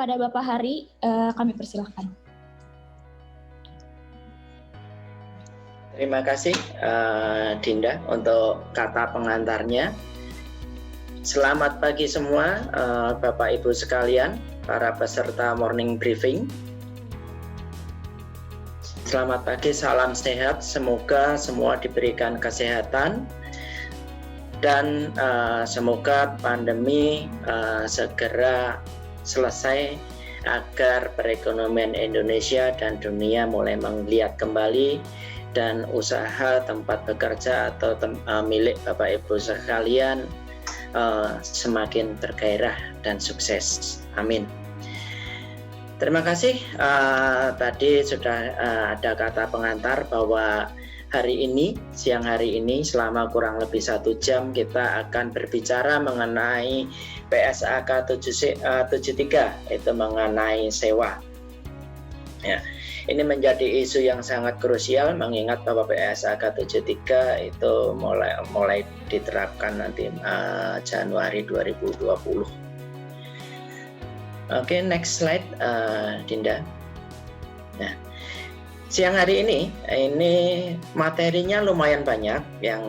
kepada Bapak Hari, kami persilahkan. Terima kasih Dinda untuk kata pengantarnya. Selamat pagi semua Bapak Ibu sekalian, para peserta morning briefing. Selamat pagi, salam sehat, semoga semua diberikan kesehatan dan semoga pandemi segera selesai agar perekonomian Indonesia dan dunia mulai menggeliat kembali dan usaha tempat bekerja atau milik Bapak Ibu sekalian semakin tergairah dan sukses. Amin. Terima kasih. Tadi sudah ada kata pengantar bahwa siang hari ini selama kurang lebih 1 jam kita akan berbicara mengenai PSAK 73, itu mengenai sewa. Ya, ini menjadi isu yang sangat krusial mengingat bahwa PSAK 73 itu mulai diterapkan nanti Januari 2020. Oke, next slide Dinda. Nah, siang hari ini materinya lumayan banyak yang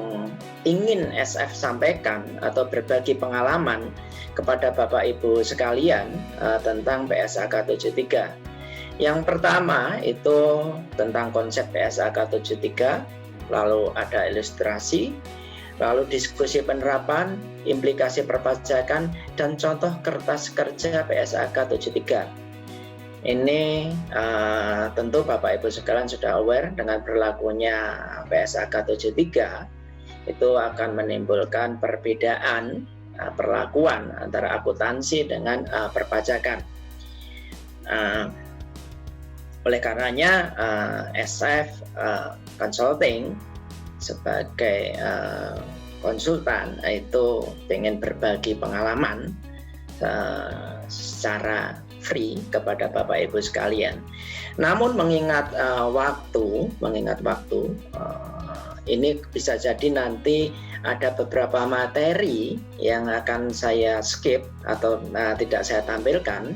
ingin SF sampaikan atau berbagi pengalaman kepada Bapak Ibu sekalian tentang PSAK 73. Yang pertama itu tentang konsep PSAK 73, lalu ada ilustrasi, lalu diskusi penerapan, implikasi perpajakan, dan contoh kertas kerja PSAK 73. Ini tentu Bapak Ibu sekalian sudah aware dengan berlakunya PSAK 73 itu akan menimbulkan perbedaan perlakuan antara akuntansi dengan perpajakan. Oleh karenanya SF Consulting sebagai konsultan itu ingin berbagi pengalaman secara free kepada Bapak Ibu sekalian. Namun mengingat waktu, ini bisa jadi nanti ada beberapa materi yang akan saya skip atau tidak saya tampilkan.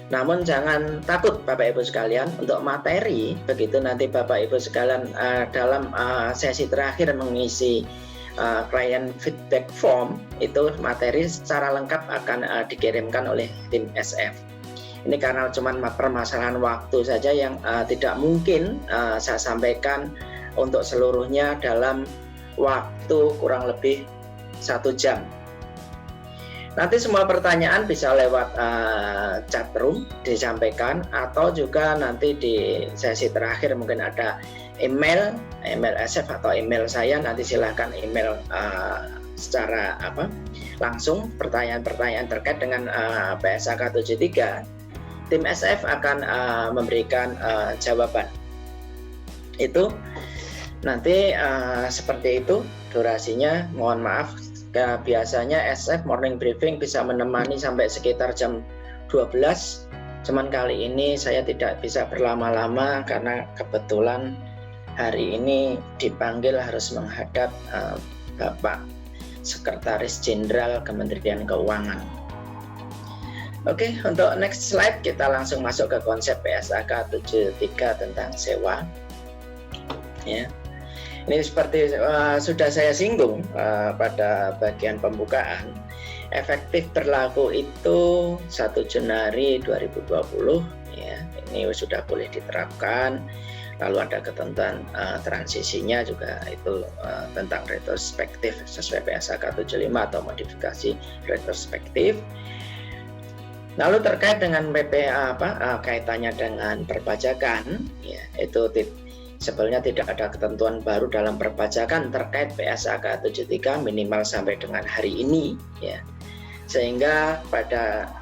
Namun jangan takut Bapak Ibu sekalian, untuk materi begitu nanti Bapak Ibu sekalian dalam sesi terakhir mengisi client feedback form, itu materi secara lengkap akan dikirimkan oleh tim SF. Ini karena cuma permasalahan waktu saja yang tidak mungkin saya sampaikan untuk seluruhnya dalam waktu kurang lebih 1 jam. Nanti semua pertanyaan bisa lewat chat room disampaikan, atau juga nanti di sesi terakhir mungkin ada email SF atau email saya, nanti silahkan email secara langsung pertanyaan-pertanyaan terkait dengan PSAK 73. Tim SF akan memberikan jawaban. Itu nanti seperti itu durasinya. Mohon maaf, biasanya SF morning briefing bisa menemani sampai sekitar jam 12. Cuman kali ini saya tidak bisa berlama-lama karena kebetulan hari ini dipanggil harus menghadap Bapak Sekretaris Jenderal Kementerian Keuangan. Oke, untuk next slide kita langsung masuk ke konsep PSAK 73 tentang sewa. Ya. Ini seperti sudah saya singgung pada bagian pembukaan, efektif berlaku itu 1 Januari 2020, ya. Ini sudah boleh diterapkan. Lalu ada ketentuan transisinya juga itu tentang retrospektif sesuai PSAK 75 atau modifikasi retrospektif. Lalu terkait dengan PPA kaitannya dengan perpajakan, ya, itu sebenarnya tidak ada ketentuan baru dalam perpajakan terkait PSAK 73 minimal sampai dengan hari ini, ya. Sehingga pada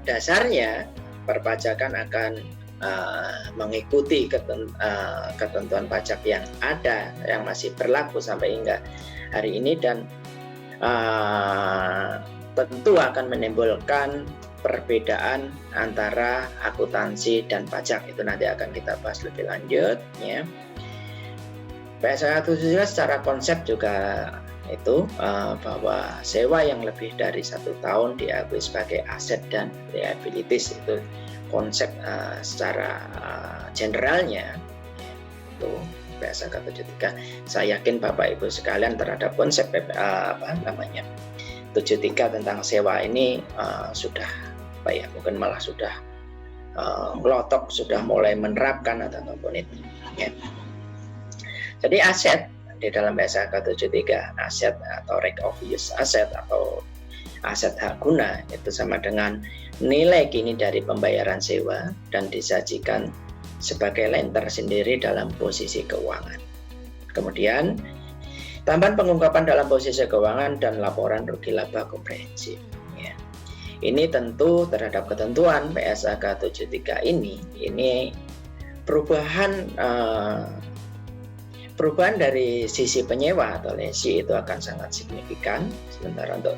dasarnya perpajakan akan mengikuti ketentuan pajak yang ada yang masih berlaku sampai hingga hari ini, dan tentu akan menimbulkan perbedaan antara akuntansi dan pajak. Itu nanti akan kita bahas lebih lanjut, ya. PSAK 73 secara konsep juga itu bahwa sewa yang lebih dari 1 tahun diakui sebagai aset dan liabilities. Itu konsep secara generalnya itu PSAK 73. Saya yakin Bapak Ibu sekalian terhadap konsep 73 tentang sewa ini sudah mungkin malah sudah melotok, sudah mulai menerapkan atau apapun itu. Ya. Jadi aset di dalam PSAK 73, aset atau right of use asset atau aset hak guna itu sama dengan nilai kini dari pembayaran sewa dan disajikan sebagai lender sendiri dalam posisi keuangan. Kemudian tambahan pengungkapan dalam posisi keuangan dan laporan rugi laba komprehensif. Ya. Ini tentu terhadap ketentuan PSAK 73 ini perubahan dari sisi penyewa atau lesi itu akan sangat signifikan. Sementara untuk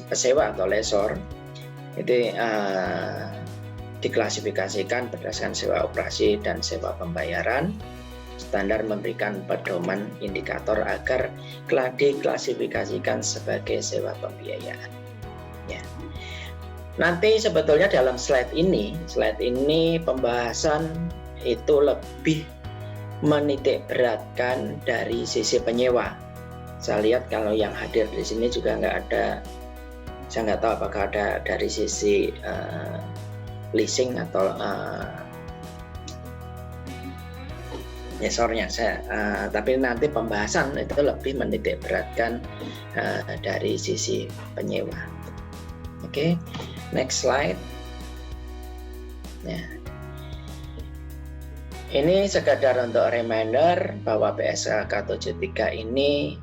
pesewa atau lesor itu diklasifikasikan berdasarkan sewa operasi dan sewa pembayaran. Standar memberikan pedoman indikator agar diklasifikasikan sebagai sewa pembiayaan. Ya. Nanti sebetulnya dalam slide ini pembahasan itu lebih menitik beratkan dari sisi penyewa. Saya lihat kalau yang hadir di sini juga nggak ada, saya nggak tahu apakah ada dari sisi leasing atau leasornya. Tapi nanti pembahasan itu lebih menitik beratkan dari sisi penyewa. Oke, next slide. Ya. Ini sekadar untuk reminder bahwa PSAK 73 ini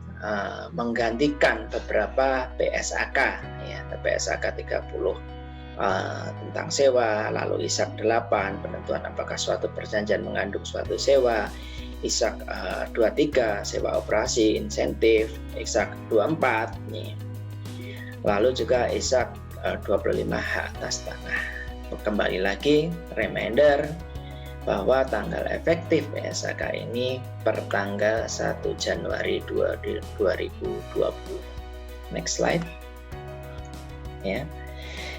menggantikan beberapa PSAK, ya, PSAK 30 tentang sewa, lalu ISAK 8 penentuan apakah suatu perjanjian mengandung suatu sewa, ISAK 23 sewa operasi insentif, ISAK 24 nih. Lalu juga ISAK 25 hak atas tanah. Kembali lagi reminder bahwa tanggal efektif PSAK ini per tanggal 1 Januari 2020. Next slide. Ya.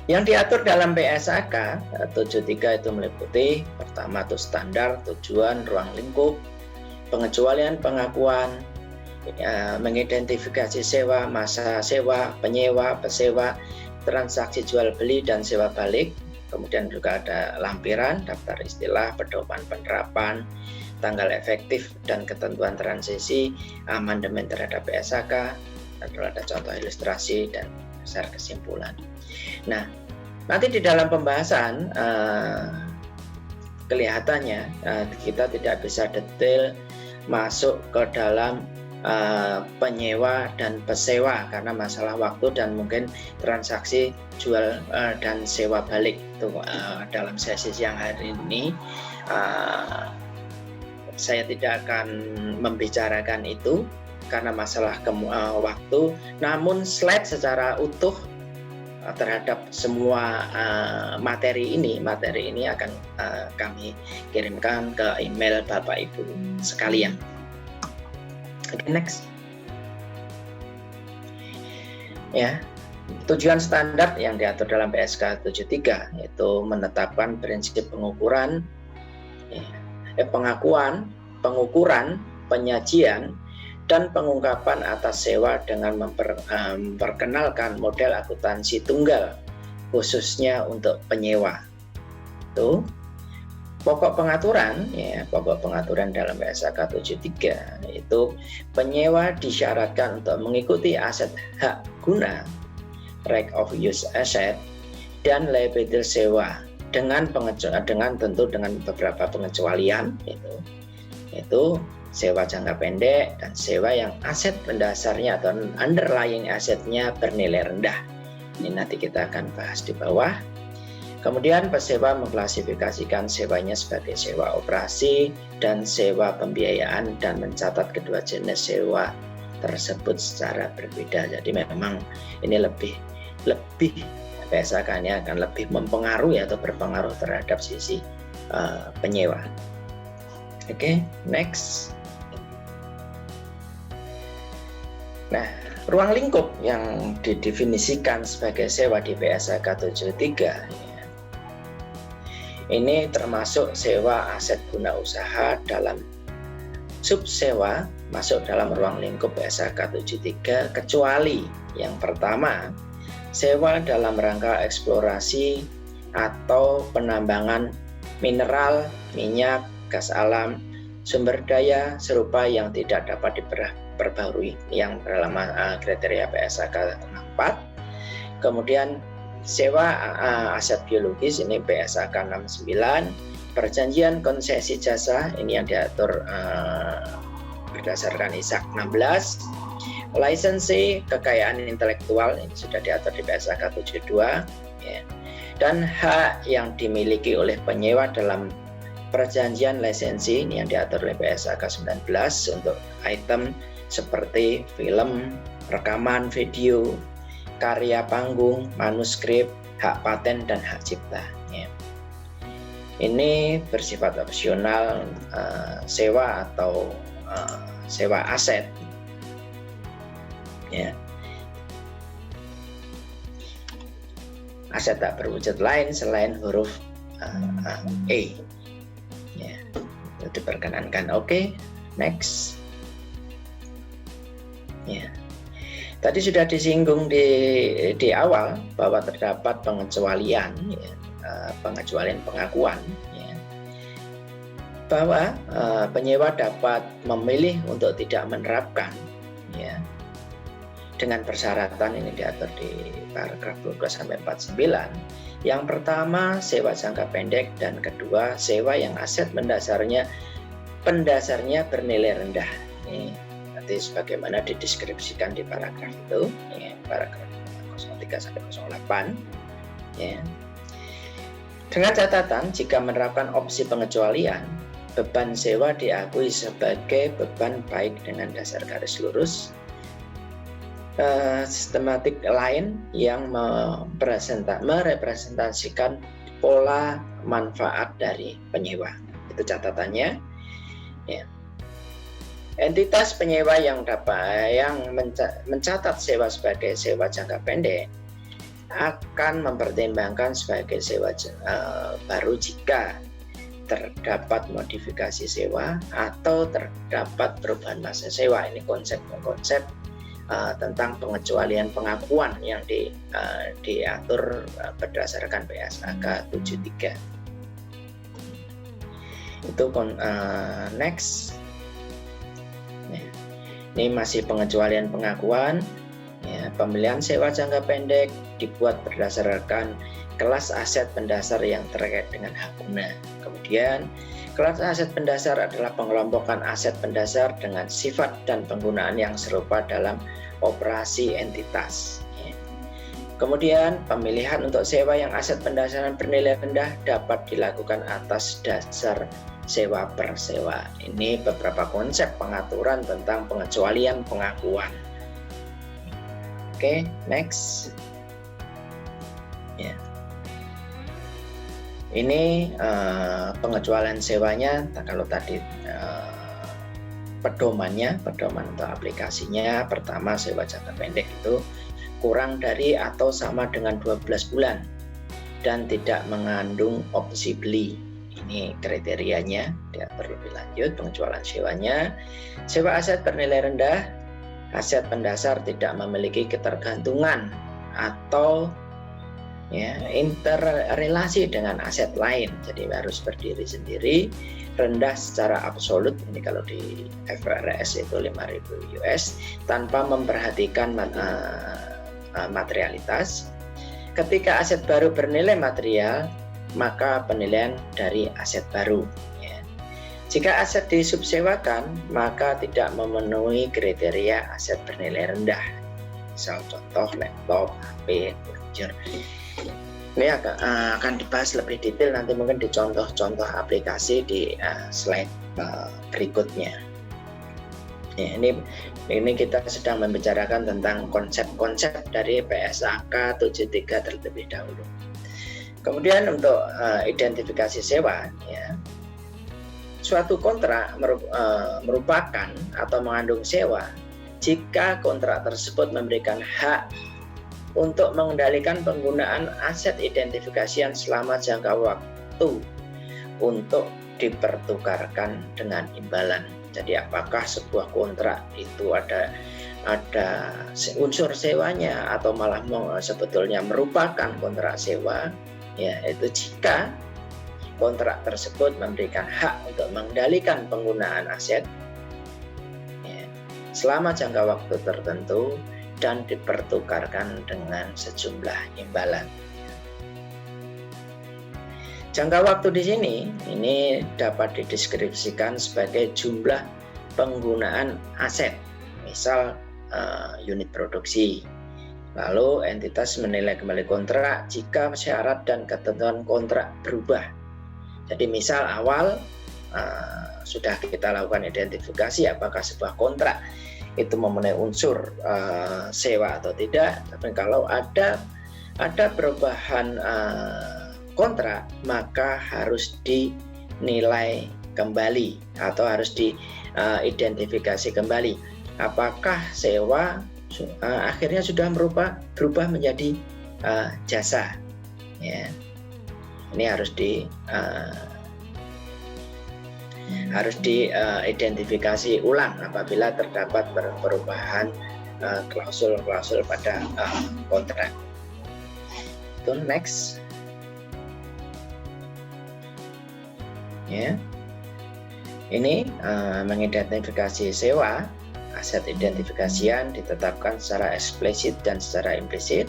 Yang diatur dalam PSAK 73 itu meliputi pertama itu standar, tujuan, ruang lingkup, pengecualian pengakuan, mengidentifikasi sewa, masa sewa, penyewa, pesewa, transaksi jual beli dan sewa balik. Kemudian juga ada lampiran, daftar istilah, pedoman penerapan, tanggal efektif dan ketentuan transisi, amandemen terhadap PSAK, lalu ada contoh ilustrasi dan dasar kesimpulan. Nah, nanti di dalam pembahasan kelihatannya kita tidak bisa detail masuk ke dalam penyewa dan pesewa karena masalah waktu dan mungkin transaksi jual dan sewa balik itu dalam sesi siang hari ini saya tidak akan membicarakan itu karena masalah waktu. Namun slide secara utuh terhadap semua materi ini akan kami kirimkan ke email Bapak Ibu sekalian. Okay, next. Ya, tujuan standar yang diatur dalam PSK 73 yaitu menetapkan prinsip pengukuran, pengakuan, pengukuran, penyajian, dan pengungkapan atas sewa dengan memperkenalkan model akuntansi tunggal khususnya untuk penyewa. Itu pokok pengaturan dalam PSAK 73 itu penyewa disyaratkan untuk mengikuti aset hak guna right of use asset dan liability sewa dengan tentu dengan beberapa pengecualian yaitu sewa jangka pendek dan sewa yang aset pendasarnya atau underlying asetnya bernilai rendah. Ini nanti kita akan bahas di bawah. Kemudian pesewa mengklasifikasikan sewanya sebagai sewa operasi dan sewa pembiayaan dan mencatat kedua jenis sewa tersebut secara berbeda. Jadi memang ini lebih PSAK-nya akan lebih mempengaruhi atau berpengaruh terhadap sisi penyewa. Oke, next. Nah, Ruang lingkup yang didefinisikan sebagai sewa di PSAK 73 ini termasuk sewa aset guna usaha dalam subsewa masuk dalam ruang lingkup PSAK 73 kecuali yang pertama, sewa dalam rangka eksplorasi atau penambangan mineral, minyak, gas alam, sumber daya serupa yang tidak dapat diperbarui yang dalam kriteria PSAK 64. Kemudian sewa aset biologis ini PSAK 69, perjanjian konsesi jasa ini yang diatur berdasarkan ISAK 16, lisensi kekayaan intelektual ini sudah diatur di PSAK 72 ya. Dan hak yang dimiliki oleh penyewa dalam perjanjian lisensi ini yang diatur oleh PSAK 19 untuk item seperti film, rekaman video, karya panggung, manuskrip, hak paten dan hak cipta ya. Ini bersifat opsional sewa atau sewa aset ya. Aset tak berwujud lain selain huruf E ya, itu diperkenankan. Oke, next ya. Tadi sudah disinggung di awal bahwa terdapat pengecualian ya, pengecualian pengakuan ya, bahwa penyewa dapat memilih untuk tidak menerapkan ya, dengan persyaratan ini diatur di paragraf 12 sampai 49. Yang pertama, sewa jangka pendek, dan kedua, sewa yang aset pendasarnya bernilai rendah. Ini nanti sebagaimana dideskripsikan di paragraf itu, ya, paragraf 03 sampai 08. Ya. Dengan catatan, jika menerapkan opsi pengecualian, beban sewa diakui sebagai beban baik dengan dasar garis lurus sistematik lain yang merepresentasikan pola manfaat dari penyewa. Itu catatannya. Ya. Entitas penyewa yang mencatat sewa sebagai sewa jangka pendek akan mempertimbangkan sebagai sewa baru jika terdapat modifikasi sewa atau terdapat perubahan masa sewa. Ini konsep-konsep tentang pengecualian pengakuan yang diatur berdasarkan PSAK 73. Itu next. Ini masih pengecualian pengakuan. Ya, pemilihan sewa jangka pendek dibuat berdasarkan kelas aset pendasar yang terkait dengan hak guna. Kemudian kelas aset pendasar adalah pengelompokan aset pendasar dengan sifat dan penggunaan yang serupa dalam operasi entitas. Kemudian pemilihan untuk sewa yang aset pendasaran bernilai rendah dapat dilakukan atas dasar sewa per sewa. Ini beberapa konsep pengaturan tentang pengecualian pengakuan. Oke, next. Ya. Ini pengecualian sewanya. Kalau tadi pedoman untuk aplikasinya, pertama sewa jangka pendek itu kurang dari atau sama dengan 12 bulan dan tidak mengandung opsi beli. Ini kriterianya diatur lebih lanjut. Pengecualian sewanya, sewa aset bernilai rendah, aset pendasar tidak memiliki ketergantungan atau interrelasi dengan aset lain, jadi harus berdiri sendiri, rendah secara absolut, ini kalau di FRS itu 5.000 US, tanpa memperhatikan materialitas. Ketika aset baru bernilai material, maka penilaian dari aset baru. Jika aset disubsewakan, maka tidak memenuhi kriteria aset bernilai rendah. Misal contoh laptop, HP, furniture. Ini akan dibahas lebih detail nanti mungkin di contoh-contoh aplikasi di slide berikutnya. Ya, ini kita sedang membicarakan tentang konsep-konsep dari PSAK 73 terlebih dahulu. Kemudian untuk identifikasi sewa, ya, suatu kontrak merupakan atau mengandung sewa jika kontrak tersebut memberikan hak untuk mengendalikan penggunaan aset identifikasian selama jangka waktu untuk dipertukarkan dengan imbalan. Jadi apakah sebuah kontrak itu ada unsur sewanya atau malah sebetulnya merupakan kontrak sewa, ya, itu jika kontrak tersebut memberikan hak untuk mengendalikan penggunaan aset, ya, selama jangka waktu tertentu dan dipertukarkan dengan sejumlah imbalan. Jangka waktu di sini ini dapat dideskripsikan sebagai jumlah penggunaan aset, misal unit produksi. Lalu entitas menilai kembali kontrak jika syarat dan ketentuan kontrak berubah. Jadi misal awal sudah kita lakukan identifikasi apakah sebuah kontrak itu memenuhi unsur sewa atau tidak. Tapi kalau ada perubahan kontrak, maka harus dinilai kembali atau harus diidentifikasi kembali apakah sewa akhirnya sudah berubah menjadi jasa, ya. Ini harus diidentifikasi ulang apabila terdapat perubahan klausul-klausul pada kontrak. Itu next, ya. Ini mengidentifikasi sewa. Aset identifikasian ditetapkan secara eksplisit dan secara implisit.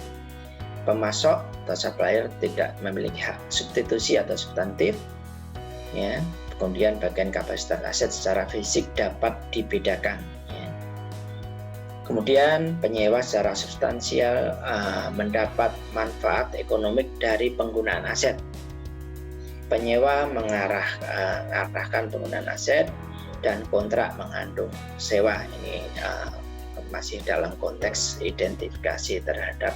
Pemasok atau supplier tidak memiliki hak substitusi atau substantif, ya. Kemudian bagian kapasitas aset secara fisik dapat dibedakan, ya. Kemudian penyewa secara substansial mendapat manfaat ekonomik dari penggunaan aset. Penyewa mengarahkan penggunaan aset dan kontrak mengandung sewa. Ini masih dalam konteks identifikasi terhadap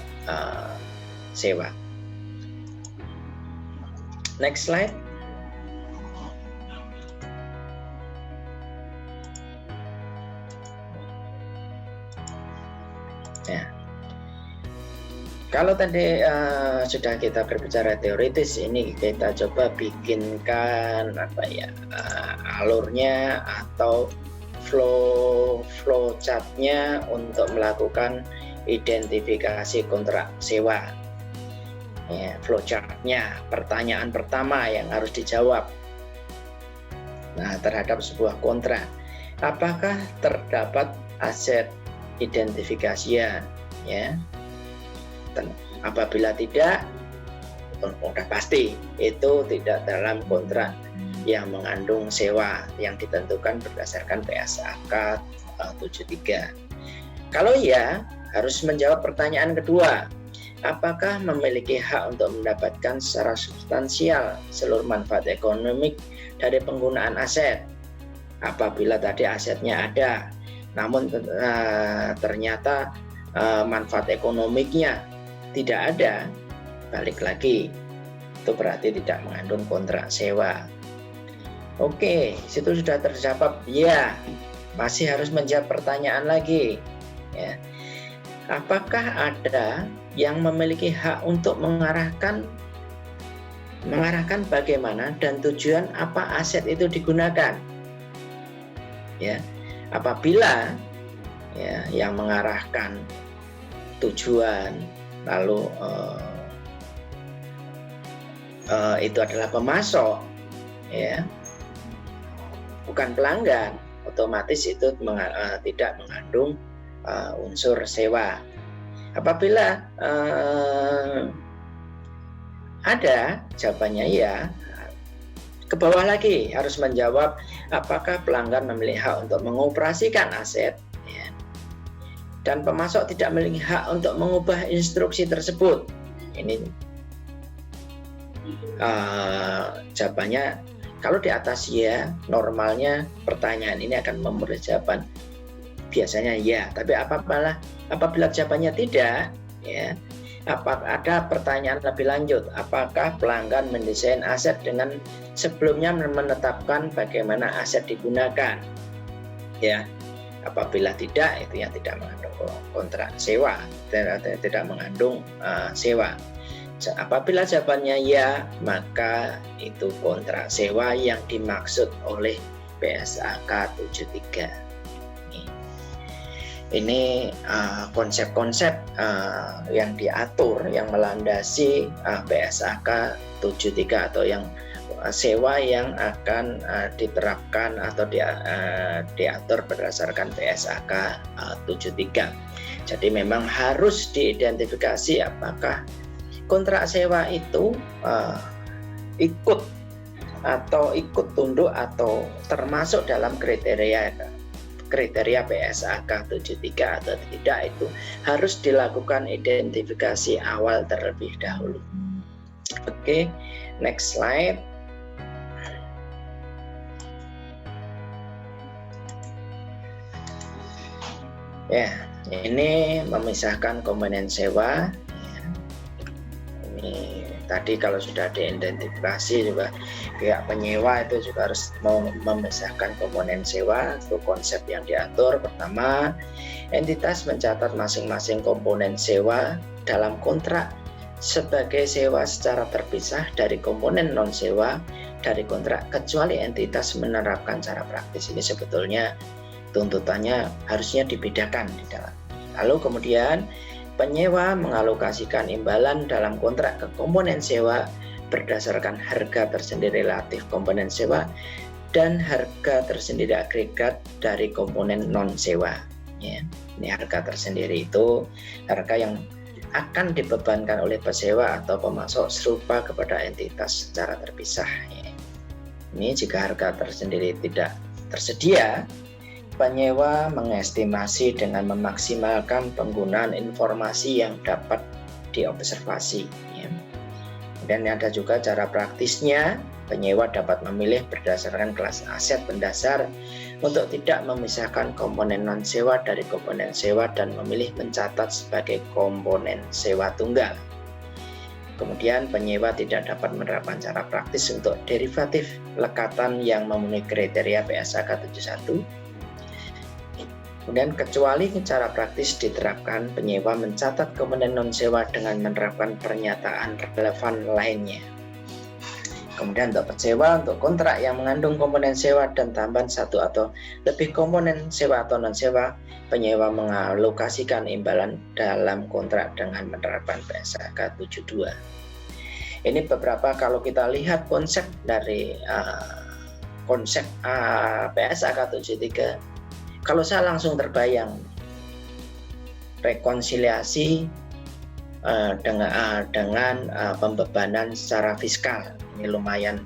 sewa. Next slide. Ya. Kalau tadi sudah kita berbicara teoritis, ini kita coba bikinkan alurnya atau flow chartnya untuk melakukan identifikasi kontrak sewa. Ya, flow chartnya, pertanyaan pertama yang harus dijawab. Nah, terhadap sebuah kontrak, apakah terdapat aset identifikasian, ya? Apabila tidak, sudah pasti itu tidak dalam kontrak yang mengandung sewa yang ditentukan berdasarkan PSAK 73. Kalau iya, harus menjawab pertanyaan kedua, apakah memiliki hak untuk mendapatkan secara substansial seluruh manfaat ekonomik dari penggunaan aset. Apabila tadi asetnya ada, namun ternyata manfaat ekonomiknya tidak ada, balik lagi, itu berarti tidak mengandung kontrak sewa. Oke, situ sudah terjawab. Ya, masih harus menjawab pertanyaan lagi, ya. Apakah ada yang memiliki hak untuk mengarahkan bagaimana dan tujuan apa aset itu digunakan, ya? Apabila ya yang mengarahkan tujuan lalu itu adalah pemasok, ya, bukan pelanggan, otomatis itu tidak mengandung unsur sewa. Apabila ada, jawabannya ya, ke bawah lagi harus menjawab apakah pelanggan memiliki hak untuk mengoperasikan aset, ya, dan pemasok tidak memiliki hak untuk mengubah instruksi tersebut. Ini jawabannya kalau di atas ya, normalnya pertanyaan ini akan memberi jawaban biasanya ya. Tapi apabila jawabannya tidak, ya, ada pertanyaan lebih lanjut, apakah pelanggan mendesain aset dengan sebelumnya menetapkan bagaimana aset digunakan, ya. Apabila tidak, itu yang tidak mengandung kontrak sewa, tidak mengandung sewa. Apabila jawabannya ya, maka itu kontrak sewa yang dimaksud oleh PSAK 73. Ini konsep-konsep yang diatur, yang melandasi PSAK 73 atau yang sewa yang akan diterapkan atau diatur berdasarkan PSAK 73. Jadi memang harus diidentifikasi apakah kontrak sewa itu ikut tunduk atau termasuk dalam kriteria PSAK 73 atau tidak. Itu harus dilakukan identifikasi awal terlebih dahulu. Oke, next slide. Ya, ini memisahkan komponen sewa. Ini tadi kalau sudah diidentifikasi juga pihak penyewa itu juga harus memisahkan komponen sewa. Itu konsep yang diatur. Pertama, entitas mencatat masing-masing komponen sewa dalam kontrak sebagai sewa secara terpisah dari komponen non sewa dari kontrak, kecuali entitas menerapkan cara praktis. Ini sebetulnya tuntutannya harusnya dibedakan di dalam. Lalu kemudian penyewa mengalokasikan imbalan dalam kontrak ke komponen sewa berdasarkan harga tersendiri relatif komponen sewa dan harga tersendiri agregat dari komponen non sewa. Ya, ini harga tersendiri itu harga yang akan dibebankan oleh pesewa atau pemasok serupa kepada entitas secara terpisah. Ya. Ini jika harga tersendiri tidak tersedia, penyewa mengestimasi dengan memaksimalkan penggunaan informasi yang dapat diobservasi. Ya. Dan ada juga cara praktisnya, penyewa dapat memilih berdasarkan kelas aset mendasar untuk tidak memisahkan komponen non sewa dari komponen sewa dan memilih mencatat sebagai komponen sewa tunggal. Kemudian penyewa tidak dapat menerapkan cara praktis untuk derivatif lekatan yang memenuhi kriteria PSAK 71. Kemudian kecuali cara praktis diterapkan, penyewa mencatat komponen non sewa dengan menerapkan pernyataan relevan lainnya. Kemudian untuk pesewa, untuk kontrak yang mengandung komponen sewa dan tambahan satu atau lebih komponen sewa atau non sewa, penyewa mengalokasikan imbalan dalam kontrak dengan menerapkan PSAK 72. Ini beberapa, kalau kita lihat konsep dari konsep PSAK 73, kalau saya langsung terbayang rekonsiliasi dengan pembebanan secara fiskal, ini lumayan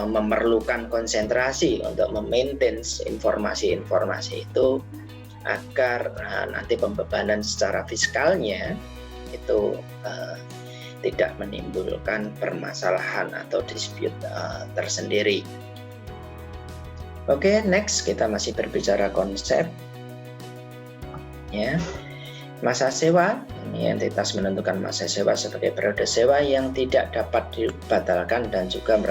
memerlukan konsentrasi untuk memaintain informasi-informasi itu agar nanti pembebanan secara fiskalnya itu tidak menimbulkan permasalahan atau dispute tersendiri. Oke, next kita masih berbicara konsep. Ya, masa sewa. Ini entitas menentukan masa sewa sebagai periode sewa yang tidak dapat dibatalkan dan juga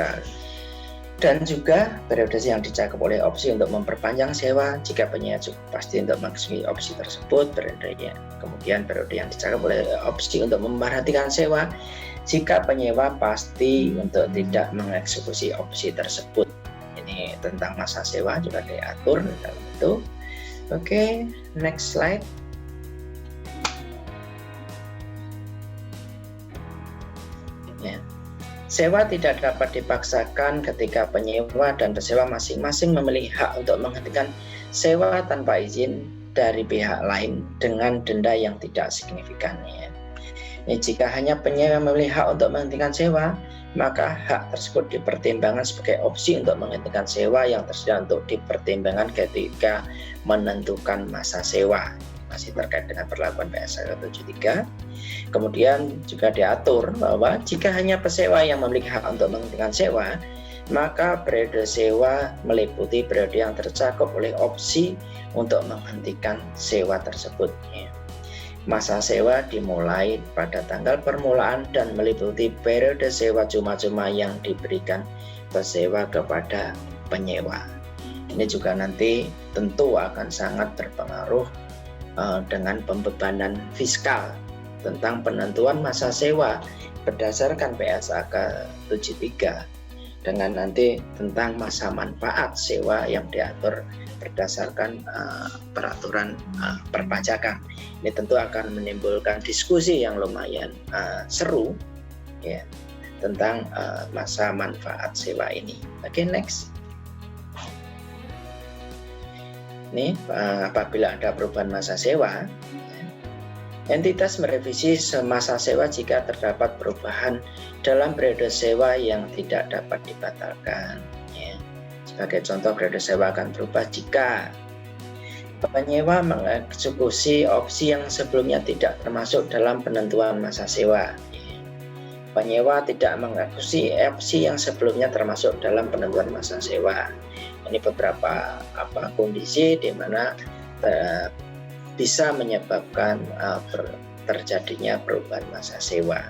periode yang dicakup oleh opsi untuk memperpanjang sewa jika penyewa cukup pasti untuk mengeksekusi opsi tersebut periodenya. Kemudian periode yang dicakup oleh opsi untuk memperhatikan sewa jika penyewa pasti untuk tidak mengeksekusi opsi tersebut. Ini tentang masa sewa juga diatur dalam itu. Oke, next slide. Ya. Sewa tidak dapat dipaksakan ketika penyewa dan pesewa masing-masing memiliki hak untuk menghentikan sewa tanpa izin dari pihak lain dengan denda yang tidak signifikan. Ya. Jika hanya penyewa memiliki hak untuk menghentikan sewa, maka hak tersebut dipertimbangkan sebagai opsi untuk menghentikan sewa yang tersedia untuk dipertimbangkan ketika menentukan masa sewa. Masih terkait dengan perlakuan PSAK 73. Kemudian juga diatur bahwa jika hanya pesewa yang memiliki hak untuk menghentikan sewa, maka periode sewa meliputi periode yang tercakup oleh opsi untuk menghentikan sewa tersebut. Masa sewa dimulai pada tanggal permulaan dan meliputi periode sewa cuma-cuma yang diberikan pesewa kepada penyewa. Ini juga nanti tentu akan sangat berpengaruh dengan pembebanan fiskal tentang penentuan masa sewa berdasarkan PSAK 73 dengan nanti tentang masa manfaat sewa yang diatur berdasarkan peraturan perpajakan. Ini tentu akan menimbulkan diskusi yang lumayan seru ya tentang masa manfaat sewa ini. Oke, next. Ini apabila ada perubahan masa sewa, entitas merevisi masa sewa jika terdapat perubahan dalam periode sewa yang tidak dapat dibatalkan. Ya. Sebagai contoh, periode sewa akan berubah jika penyewa mengeksekusi opsi yang sebelumnya tidak termasuk dalam penentuan masa sewa. Ya. Penyewa tidak mengeksekusi opsi yang sebelumnya termasuk dalam penentuan masa sewa. Ini beberapa kondisi di mana bisa menyebabkan terjadinya perubahan masa sewa.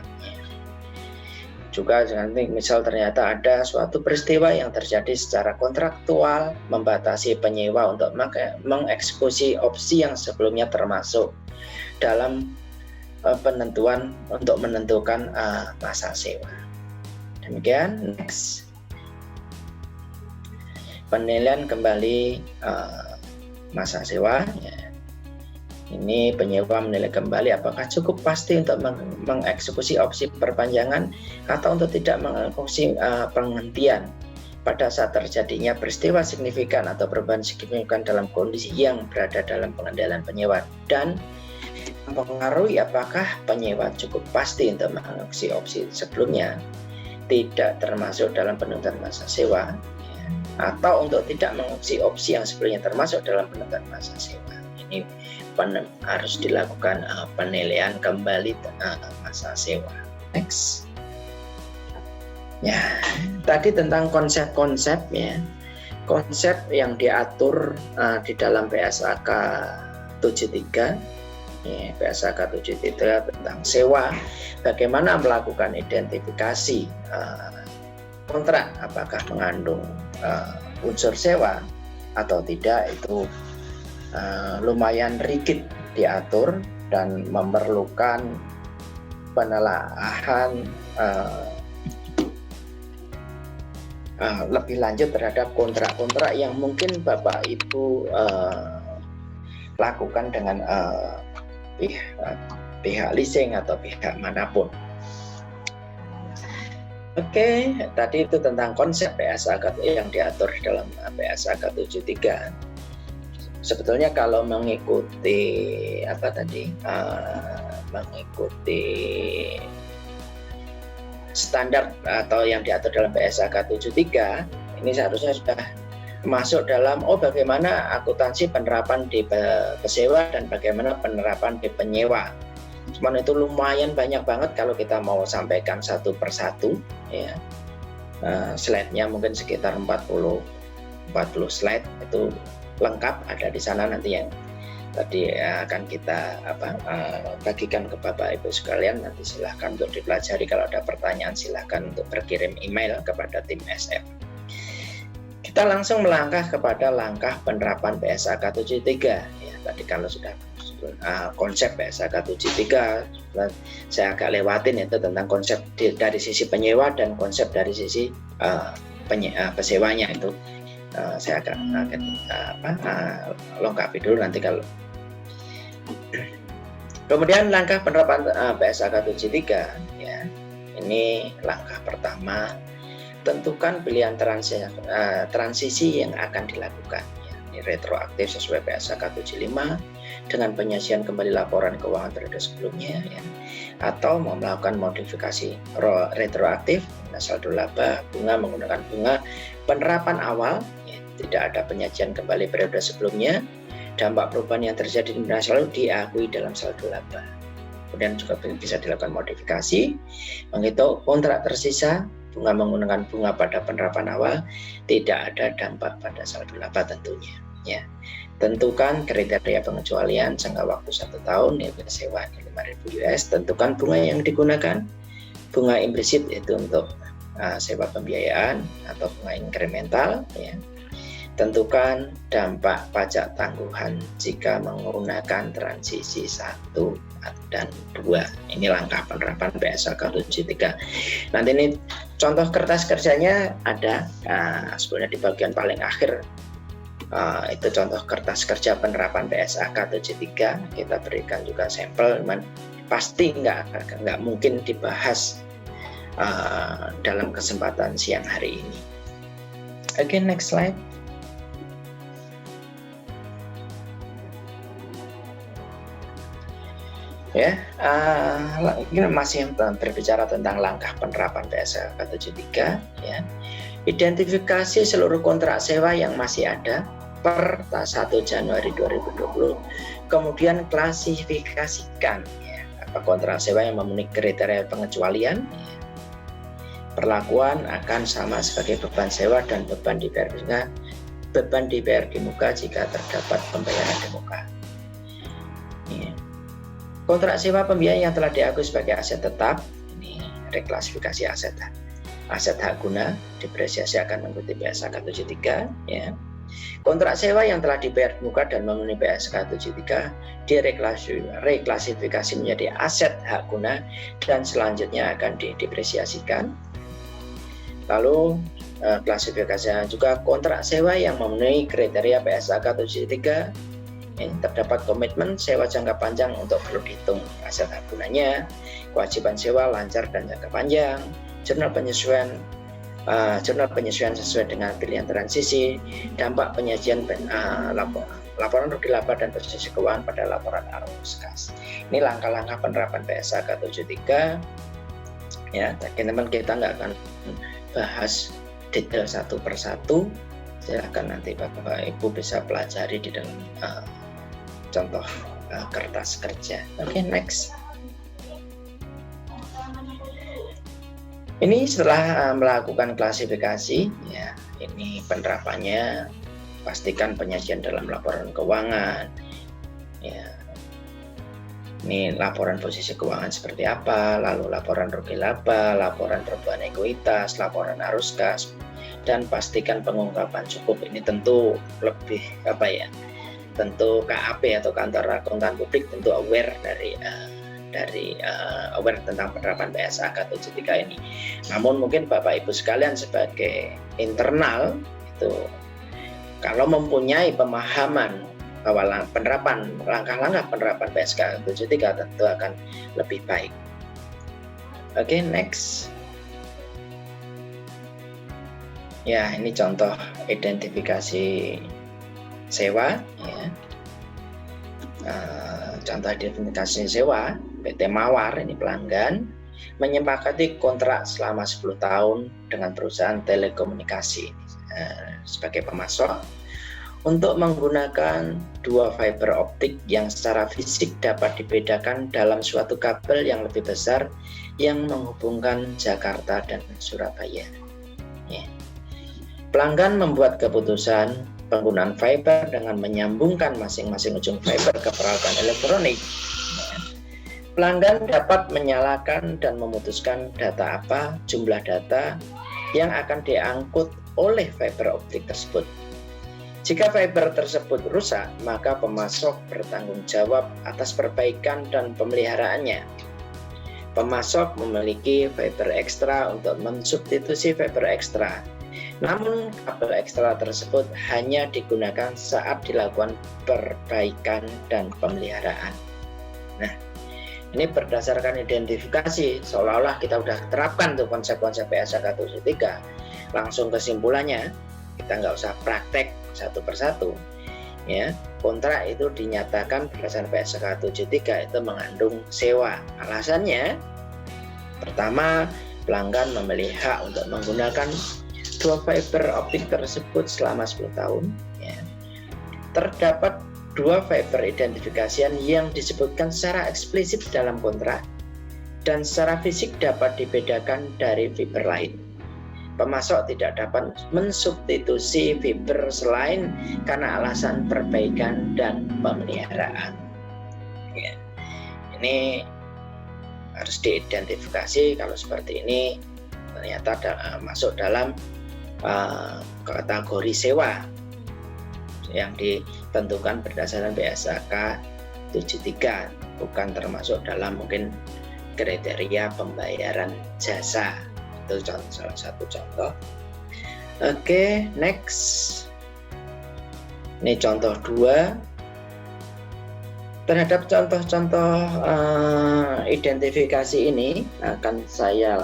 Juga nanti misal ternyata ada suatu peristiwa yang terjadi secara kontraktual membatasi penyewa untuk mengeksekusi opsi yang sebelumnya termasuk dalam penentuan untuk menentukan masa sewa. Demikian, next. Penilaian kembali masa sewa. Ini penyewa menilai kembali apakah cukup pasti untuk mengeksekusi opsi perpanjangan atau untuk tidak mengeksekusi penghentian pada saat terjadinya peristiwa signifikan atau perubahan signifikan dalam kondisi yang berada dalam pengendalian penyewa, dan mempengaruhi apakah penyewa cukup pasti untuk mengeksekusi opsi sebelumnya tidak termasuk dalam penentuan masa sewa atau untuk tidak mengeksekusi opsi yang sebelumnya termasuk dalam penentuan masa sewa. Ini harus dilakukan penilaian kembali masa sewa. Next. Ya, tadi tentang konsep-konsep ya. Konsep yang diatur di dalam PSAK 73. Ya, PSAK 73 tentang sewa, bagaimana melakukan identifikasi kontrak apakah mengandung unsur sewa atau tidak, itu lumayan rigid diatur dan memerlukan penelaahan lebih lanjut terhadap kontrak-kontrak yang mungkin Bapak Ibu lakukan dengan pihak leasing atau pihak manapun. Oke, tadi itu tentang konsep PSAK yang diatur dalam PSAK 73. Sebetulnya kalau mengikuti mengikuti standar atau yang diatur dalam PSAK 73, ini seharusnya sudah masuk dalam bagaimana akuntansi penerapan di pesewa dan bagaimana penerapan di penyewa. Cuman itu lumayan banyak banget kalau kita mau sampaikan satu persatu ya. Slide-nya mungkin sekitar 40 slide, itu lengkap ada di sana, nanti yang tadi akan kita bagikan ke Bapak Ibu sekalian. Nanti silahkan untuk dipelajari, kalau ada pertanyaan silahkan untuk berkirim email kepada tim SF. Kita langsung melangkah kepada langkah penerapan PSAK 73 ya. Tadi kalau sudah konsep PSAK 73 saya agak lewatin, itu tentang konsep dari sisi penyewa dan konsep dari sisi pesewanya, itu saya akan lengkapi dulu nanti kalau. Kemudian langkah penerapan PSAK 73 ya. Ini langkah pertama, tentukan pilihan transisi yang akan dilakukan ya. Ini retroaktif sesuai PSAK 75 dengan penyelesaian kembali laporan keuangan periode sebelumnya ya. Atau mau melakukan modifikasi retroaktif, saldo laba, bunga menggunakan bunga penerapan awal. Tidak ada penyajian kembali periode sebelumnya, dampak perubahan yang terjadi di nilai saldo diakui dalam saldo laba. Kemudian juga bisa dilakukan modifikasi, menghitung kontrak tersisa, bunga menggunakan bunga pada penerapan awal, tidak ada dampak pada saldo laba tentunya. Ya. Tentukan kriteria pengecualian jangka waktu 1 tahun, yaitu sewa $5.000. Tentukan bunga yang digunakan, bunga implisit yaitu untuk sewa pembiayaan atau bunga inkremental. Ya. Tentukan dampak pajak tangguhan jika menggunakan transisi 1 dan 2. Ini langkah penerapan PSAK 73. Nanti ini contoh kertas kerjanya ada. Nah, sebenarnya di bagian paling akhir itu contoh kertas kerja penerapan PSAK 73. Kita berikan juga sampel, pasti nggak mungkin dibahas dalam kesempatan siang hari ini. Oke, next slide. Ya, ini masih berbicara tentang langkah penerapan PSAK 73. Ya. Identifikasi seluruh kontrak sewa yang masih ada per 1 Januari 2020. Kemudian klasifikasikan apa kontrak sewa yang memenuhi kriteria pengecualian. Perlakuan akan sama sebagai beban sewa dan beban dibayar di muka jika terdapat pembayaran di muka. Kontrak sewa pembiayaan yang telah diakui sebagai aset tetap, ini reklasifikasi aset hak guna, depresiasi akan mengikuti PSAK 73. Ya. Kontrak sewa yang telah dibayar di muka dan memenuhi PSAK 73 direklasifikasi menjadi aset hak guna dan selanjutnya akan didepresiasikan. Lalu klasifikasinya juga kontrak sewa yang memenuhi kriteria PSAK 73. Terdapat komitmen sewa jangka panjang untuk perlu dihitung aset hak gunanya, kewajiban sewa lancar dan jangka panjang, jurnal penyesuaian sesuai dengan pilihan transisi, dampak penyajian laporan rugi laba dan posisi keuangan pada laporan arus kas. Ini langkah-langkah penerapan PSAK 73. Ya, teman-teman kita nggak akan bahas detail satu persatu. Silakan nanti Bapak Ibu bisa pelajari di dalam contoh kertas kerja. Oke, next. Ini setelah melakukan klasifikasi, ya, ini penerapannya pastikan penyajian dalam laporan keuangan. Ya, ini laporan posisi keuangan seperti apa, lalu laporan rugi laba, laporan perubahan ekuitas, laporan arus kas, dan pastikan pengungkapan cukup. Ini tentu lebih tentu KAP atau kantor akuntan publik tentu aware aware tentang penerapan PSAK 73 ini. Namun mungkin Bapak Ibu sekalian sebagai internal itu kalau mempunyai pemahaman bahwa langkah-langkah penerapan PSAK 73 tentu akan lebih baik. Oke, next. Ya, ini contoh identifikasi sewa, ya. Contoh identifikasi sewa, PT Mawar, ini pelanggan, menyepakati kontrak selama 10 tahun dengan perusahaan telekomunikasi sebagai pemasok untuk menggunakan 2 fiber optik yang secara fisik dapat dibedakan dalam suatu kabel yang lebih besar yang menghubungkan Jakarta dan Surabaya. Ya. Pelanggan membuat keputusan penggunaan fiber dengan menyambungkan masing-masing ujung fiber ke peralatan elektronik. Pelanggan dapat menyalakan dan memutuskan data apa, jumlah data yang akan diangkut oleh fiber optik tersebut. Jika fiber tersebut rusak, maka pemasok bertanggung jawab atas perbaikan dan pemeliharaannya. Pemasok memiliki fiber ekstra untuk mensubstitusi fiber ekstra. Namun kabel ekstra tersebut hanya digunakan saat dilakukan perbaikan dan pemeliharaan. Nah, ini berdasarkan identifikasi, seolah-olah kita sudah terapkan tuh konsep-konsep PSAK 73. Langsung kesimpulannya, kita nggak usah praktek satu persatu. Ya, kontrak itu dinyatakan berdasarkan PSAK 73 itu mengandung sewa. Alasannya, pertama, pelanggan memiliki hak untuk menggunakan 2 fiber optik tersebut selama 10 tahun. Ya. Terdapat 2 fiber identifikasian yang disebutkan secara eksplisit dalam kontrak dan secara fisik dapat dibedakan dari fiber lain. Pemasok tidak dapat mensubstitusi fiber selain karena alasan perbaikan dan pemeliharaan. Ya. Ini harus diidentifikasi kalau seperti ini ternyata masuk dalam kategori sewa. yang ditentukan berdasarkan BSAK 73, bukan termasuk dalam mungkin kriteria pembayaran jasa. Itu salah satu contoh. Oke, next. Ini contoh 2. Terhadap contoh-contoh identifikasi ini akan saya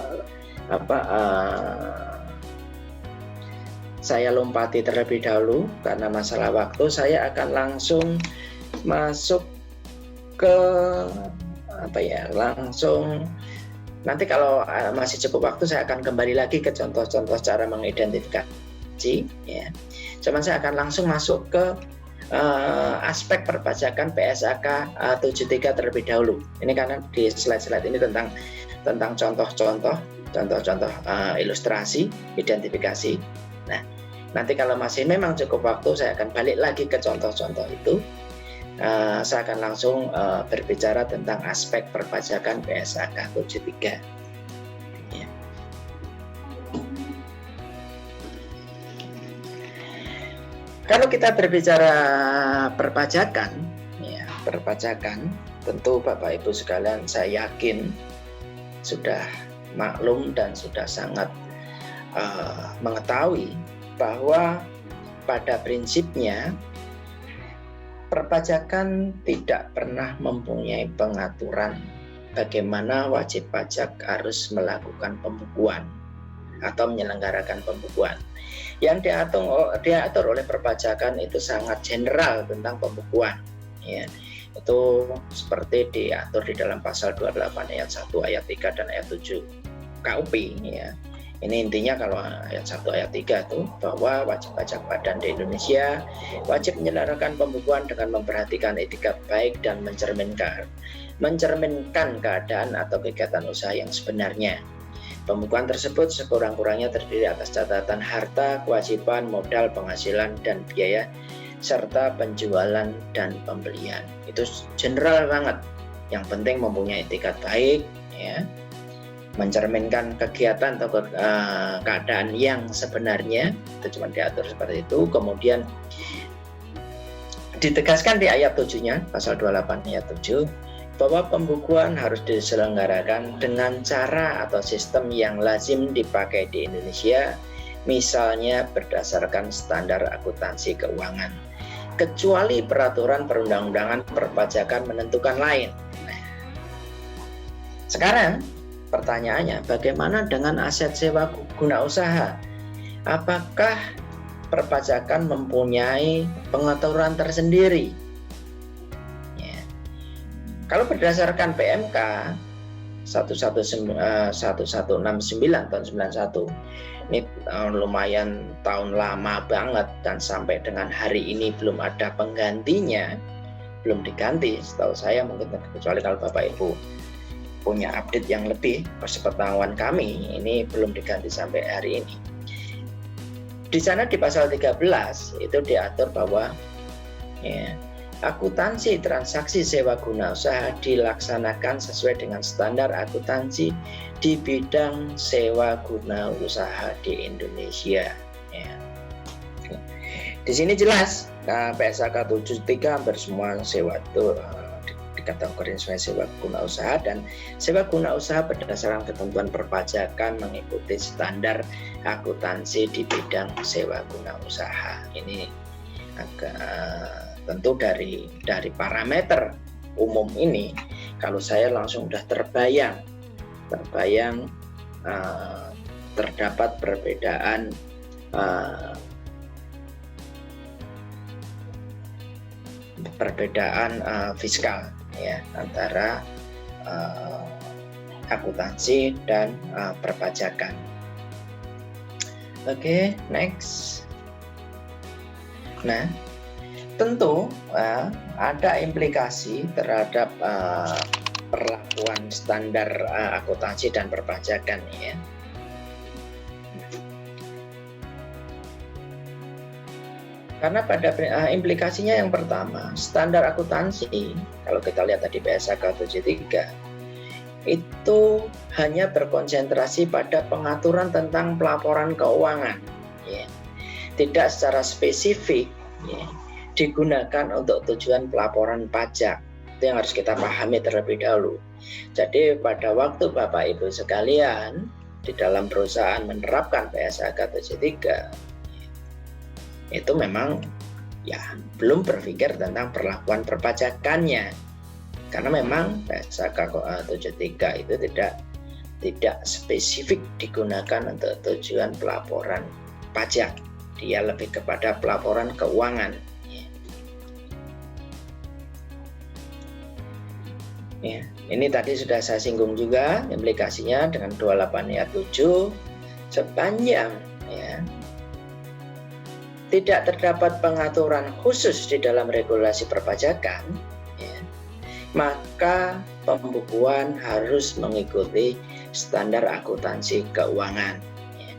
lompati terlebih dahulu karena masalah waktu. Saya akan langsung masuk ke langsung nanti kalau masih cukup waktu saya akan kembali lagi ke contoh-contoh cara mengidentifikasi ya. Cuman saya akan langsung masuk ke aspek perpajakan BSAK 73 terlebih dahulu. Ini karena di slide-slide ini tentang contoh-contoh ilustrasi identifikasi. Nah, nanti kalau masih memang cukup waktu saya akan balik lagi ke contoh-contoh itu. Saya akan langsung berbicara tentang aspek perpajakan BSAK 73. Ya. Kalau kita berbicara perpajakan, tentu Bapak Ibu sekalian saya yakin sudah maklum dan sudah sangat mengetahui bahwa pada prinsipnya perpajakan tidak pernah mempunyai pengaturan bagaimana wajib pajak harus melakukan pembukuan atau menyelenggarakan pembukuan. Yang diatur oleh perpajakan itu sangat general tentang pembukuan. Ya, itu seperti diatur di dalam pasal 28 ayat 1, ayat 3 dan ayat 7 KUP. Ya. Ini intinya kalau ayat 1 ayat 3 itu bahwa wajib pajak badan di Indonesia wajib menyelenggarakan pembukuan dengan memperhatikan etika baik dan mencerminkan keadaan atau kegiatan usaha yang sebenarnya. Pembukuan tersebut sekurang-kurangnya terdiri atas catatan harta, kewajiban, modal, penghasilan, dan biaya, serta penjualan dan pembelian. Itu general banget. Yang penting mempunyai etikat baik, ya, mencerminkan kegiatan atau keadaan yang sebenarnya, itu cuma diatur seperti itu. Kemudian ditegaskan di ayat 7-nya, pasal 28 ayat 7, bahwa pembukuan harus diselenggarakan dengan cara atau sistem yang lazim dipakai di Indonesia, misalnya berdasarkan standar akuntansi keuangan, kecuali peraturan perundang-undangan perpajakan menentukan lain. Sekarang pertanyaannya, bagaimana dengan aset sewa guna usaha? Apakah perpajakan mempunyai pengaturan tersendiri? Kalau berdasarkan PMK 1169 tahun 91, ini lumayan tahun lama banget dan sampai dengan hari ini belum ada penggantinya, belum diganti setahu saya, mungkin kecuali kalau Bapak Ibu punya update yang lebih, sepengetahuan kami ini belum diganti sampai hari ini. Di sana di pasal 13 itu diatur bahwa ya, akuntansi transaksi sewa guna usaha dilaksanakan sesuai dengan standar akuntansi di bidang sewa guna usaha di Indonesia. Ya. Di sini jelas, BSAK 73 hampir semua sewa itu dikategorikan sebagai sewa guna usaha, dan sewa guna usaha berdasarkan ketentuan perpajakan mengikuti standar akuntansi di bidang sewa guna usaha. Ini agak tentu dari parameter umum ini, kalau saya langsung sudah terbayang terdapat perbedaan fiskal ya antara akuntansi dan perpajakan. Oke, next. Nah, tentu ada implikasi terhadap perlakuan standar akuntansi dan perpajakan ya. Karena pada implikasinya yang pertama, standar akuntansi kalau kita lihat tadi BSAK 73 itu hanya berkonsentrasi pada pengaturan tentang pelaporan keuangan ya. Tidak secara spesifik ya, digunakan untuk tujuan pelaporan pajak. Itu yang harus kita pahami terlebih dahulu. Jadi pada waktu Bapak Ibu sekalian di dalam perusahaan menerapkan PSAK 73, itu memang ya belum berpikir tentang perlakuan perpajakannya, karena memang PSAK 73 itu tidak spesifik digunakan untuk tujuan pelaporan pajak. Dia lebih kepada pelaporan keuangan. Ya, ini tadi sudah saya singgung juga implikasinya dengan 28 ayat 7, sepanjang ya tidak terdapat pengaturan khusus di dalam regulasi perpajakan, ya, maka pembukuan harus mengikuti standar akuntansi keuangan. Ya.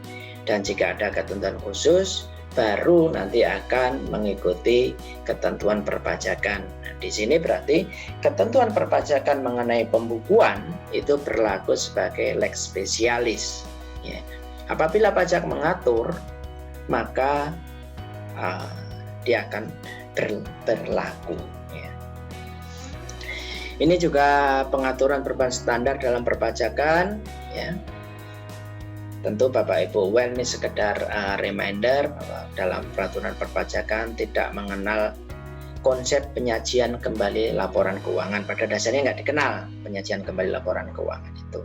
Dan jika ada ketentuan khusus, baru nanti akan mengikuti ketentuan perpajakan. Nah, di sini berarti ketentuan perpajakan mengenai pembukuan itu berlaku sebagai lex specialis. Ya. Apabila pajak mengatur, maka dia akan berlaku. Ya. Ini juga pengaturan perubahan standar dalam perpajakan. Ya. Tentu Bapak Ibu aware, ini sekedar reminder bahwa dalam peraturan perpajakan tidak mengenal konsep penyajian kembali laporan keuangan. Pada dasarnya nggak dikenal penyajian kembali laporan keuangan itu.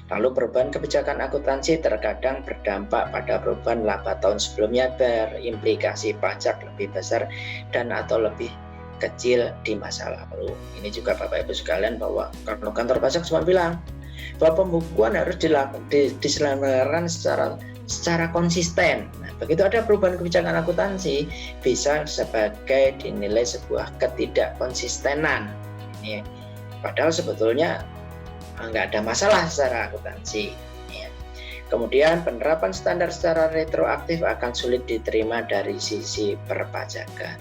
Lalu perubahan kebijakan akuntansi terkadang berdampak pada perubahan laba tahun sebelumnya, berimplikasi pajak lebih besar dan atau lebih kecil di masa lalu. Ini juga Bapak Ibu sekalian bahwa kalau kantor pajak cuma bilang bahwa pembukuan harus diselenggarakan secara konsisten. Nah, begitu ada perubahan kebijakan akuntansi, bisa sebagai dinilai sebuah ketidakkonsistenan. Ini padahal sebetulnya nggak ada masalah secara akuntansi. Ya. Kemudian penerapan standar secara retroaktif akan sulit diterima dari sisi perpajakan.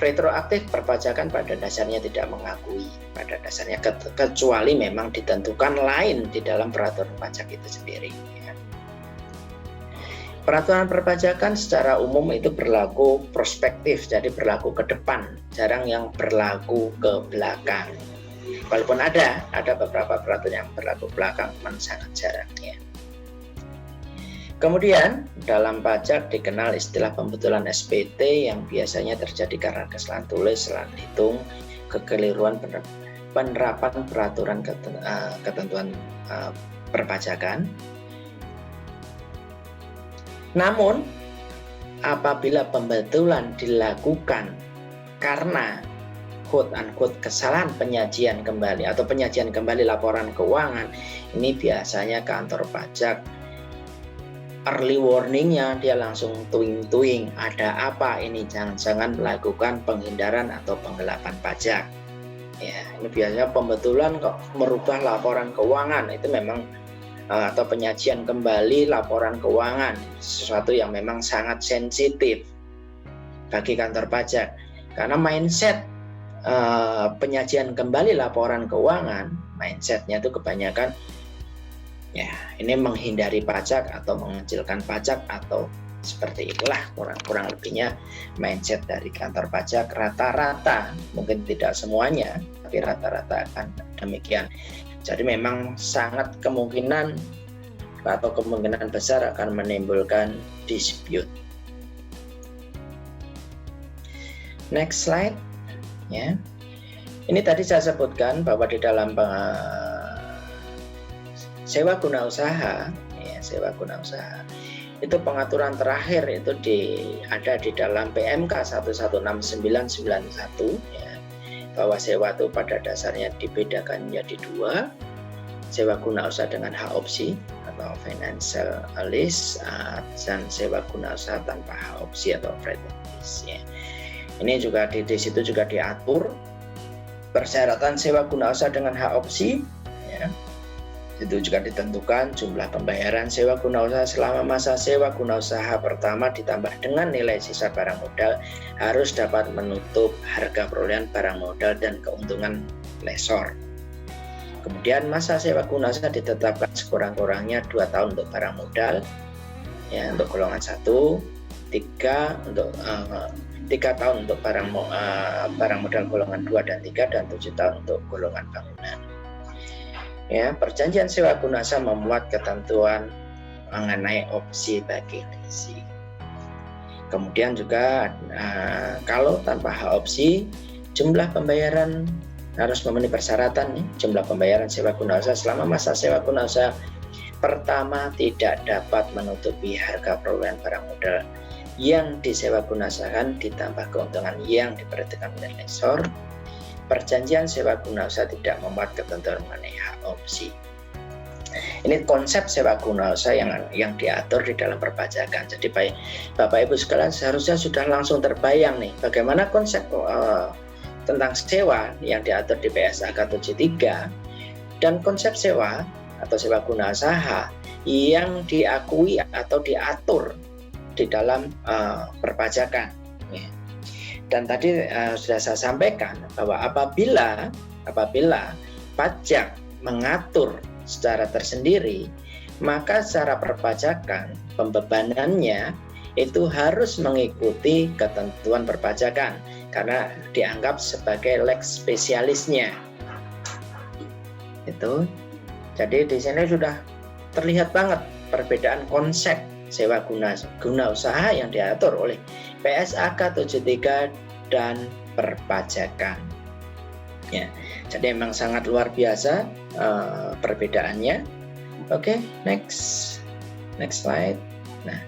Retroaktif perpajakan pada dasarnya tidak mengakui, pada dasarnya kecuali memang ditentukan lain di dalam peraturan pajak itu sendiri. Ya. Peraturan perpajakan secara umum itu berlaku prospektif, jadi berlaku ke depan, jarang yang berlaku ke belakang. Walaupun ada beberapa peraturan yang berlaku belakang, memang sangat jarang ya. Kemudian dalam pajak dikenal istilah pembetulan SPT yang biasanya terjadi karena kesalahan tulis, kesalahan hitung, kekeliruan penerapan peraturan ketentuan perpajakan. Namun apabila pembetulan dilakukan karena quote-unquote kesalahan penyajian kembali atau penyajian kembali laporan keuangan, ini biasanya kantor pajak early warningnya dia langsung tuing-tuing, ada apa ini, jangan-jangan melakukan penghindaran atau penggelapan pajak. Ya, ini biasanya pembetulan kok merubah laporan keuangan itu memang atau penyajian kembali laporan keuangan, sesuatu yang memang sangat sensitif bagi kantor pajak karena mindset penyajian kembali laporan keuangan, mindsetnya itu kebanyakan ya ini menghindari pajak atau mengecilkan pajak atau seperti itulah kurang lebihnya mindset dari kantor pajak rata-rata, mungkin tidak semuanya tapi rata-rata akan demikian. Jadi memang sangat kemungkinan atau kemungkinan besar akan menimbulkan dispute. Next slide. Ya, ini tadi saya sebutkan bahwa di dalam sewa guna usaha, ya, sewa guna usaha itu pengaturan terakhir itu ada di dalam PMK 11691 ya, bahwa sewa itu pada dasarnya dibedakan menjadi dua, sewa guna usaha dengan hak opsi atau financial lease dan sewa guna usaha tanpa hak opsi atau freight lease. Ya. Ini juga di situ juga diatur persyaratan sewa guna usaha dengan hak opsi. Ya. Itu juga ditentukan jumlah pembayaran sewa guna usaha selama masa sewa guna usaha pertama ditambah dengan nilai sisa barang modal harus dapat menutup harga perolehan barang modal dan keuntungan lessor. Kemudian masa sewa guna usaha ditetapkan sekurang-kurangnya 2 tahun untuk barang modal, ya, untuk golongan 1, 3 untuk 3 tahun untuk barang modal golongan 2 dan 3 dan 7 tahun untuk golongan bangunan. Ya, perjanjian sewa guna usaha memuat ketentuan mengenai opsi bagi lesi. Kemudian juga kalau tanpa hak opsi, jumlah pembayaran harus memenuhi persyaratan nih. Jumlah pembayaran sewa guna usaha selama masa sewa guna usaha pertama tidak dapat menutupi harga perolehan barang modal yang disewa guna usahakan ditambah keuntungan yang diperhitungkan oleh lessor. Perjanjian sewa guna usaha tidak memuat ketentuan mengenai hak opsi. Ini konsep sewa guna usaha yang diatur di dalam perpajakan. Jadi Bapak Ibu sekalian seharusnya sudah langsung terbayang nih bagaimana konsep tentang sewa yang diatur di PSAK 73 dan konsep sewa atau sewa guna usaha yang diakui atau diatur di dalam perpajakan. Dan tadi sudah saya sampaikan bahwa apabila pajak mengatur secara tersendiri, maka secara perpajakan pembebanannya itu harus mengikuti ketentuan perpajakan karena dianggap sebagai lex spesialisnya. Itu. Jadi di sini sudah terlihat banget perbedaan konsep sewa guna usaha yang diatur oleh PSAK 73 dan perpajakan. Ya, jadi memang sangat luar biasa perbedaannya. Oke, next slide. Nah,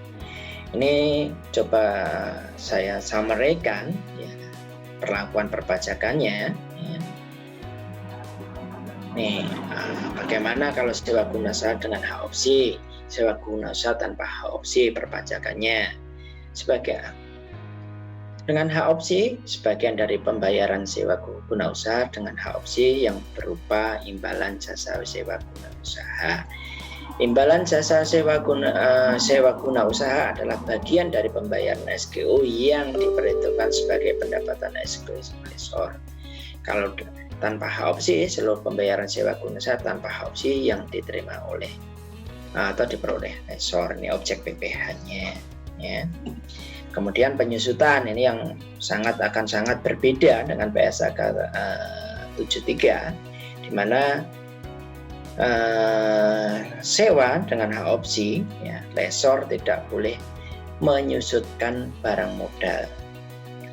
ini coba saya summary-kan ya, perlakuan perpajakannya. Ya. Nih, bagaimana kalau sewa guna usaha dengan hak opsi, sewa guna usaha tanpa hak opsi perpajakannya. Dengan hak opsi, sebagian dari pembayaran sewa guna usaha dengan hak opsi yang berupa imbalan jasa sewa guna usaha. Imbalan jasa sewa guna usaha adalah bagian dari pembayaran SGU yang diperhitungkan sebagai pendapatan eksklusif lessor. Kalau tanpa hak opsi, seluruh pembayaran sewa guna usaha tanpa hak opsi yang diterima oleh atau diperoleh lessor. Ini objek PPh-nya. Ya. Kemudian penyusutan ini yang akan sangat berbeda dengan PSAK 73, di mana sewa dengan hak opsi, ya, lessor tidak boleh menyusutkan barang modal.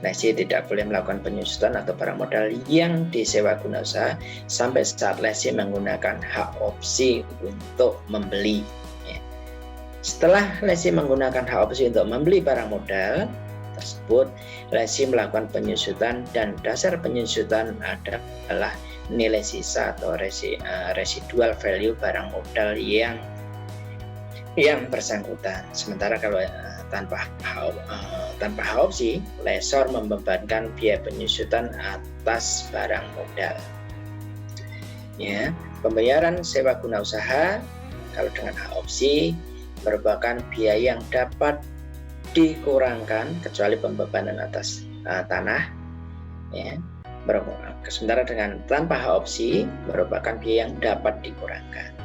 Lesi tidak boleh melakukan penyusutan atau barang modal yang disewa guna usaha sampai saat lesi menggunakan hak opsi untuk membeli. Setelah lesi menggunakan hak opsi untuk membeli barang modal tersebut, lesi melakukan penyusutan dan dasar penyusutan adalah nilai sisa atau residual value barang modal yang bersangkutan. Sementara kalau tanpa hak opsi, lessor membebankan biaya penyusutan atas barang modal. Ya, pembayaran sewa guna usaha kalau dengan hak opsi merupakan biaya yang dapat dikurangkan kecuali pembebanan atas tanah. Ya. Sementara dengan tanpa hak opsi merupakan biaya yang dapat dikurangkan.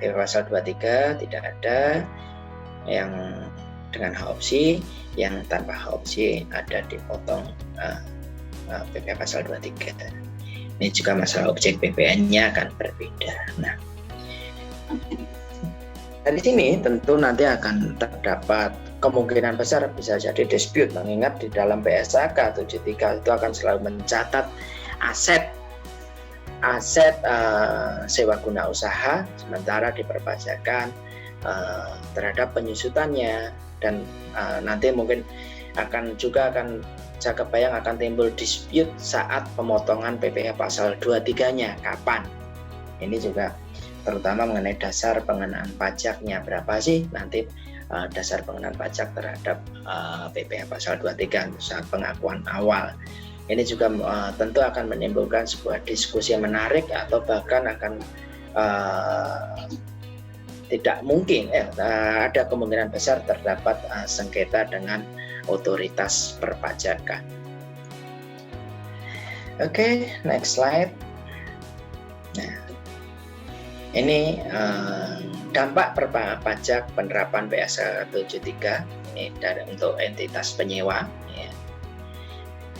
PP pasal 23 tidak ada yang dengan hak opsi, yang tanpa hak opsi ada dipotong PP pasal 23. Ini juga masalah objek PPN-nya akan berbeda. Nah, dari sini tentu nanti akan terdapat kemungkinan besar bisa jadi dispute, mengingat di dalam PSAK 73 itu akan selalu mencatat aset sewa guna usaha, sementara di perpajakan terhadap penyusutannya, dan nanti mungkin saya kebayang akan timbul dispute saat pemotongan PPh pasal 23-nya kapan. Ini juga terutama mengenai dasar pengenaan pajaknya berapa sih nanti dasar pengenaan pajak terhadap PPh pasal 23 saat pengakuan awal. Ini juga tentu akan menimbulkan sebuah diskusi yang menarik, atau bahkan akan tidak mungkin ada kemungkinan besar terdapat sengketa dengan otoritas perpajakan. Oke, next slide. Nah, ini dampak pajak penerapan PSAK 73 ini untuk entitas penyewa. Ya.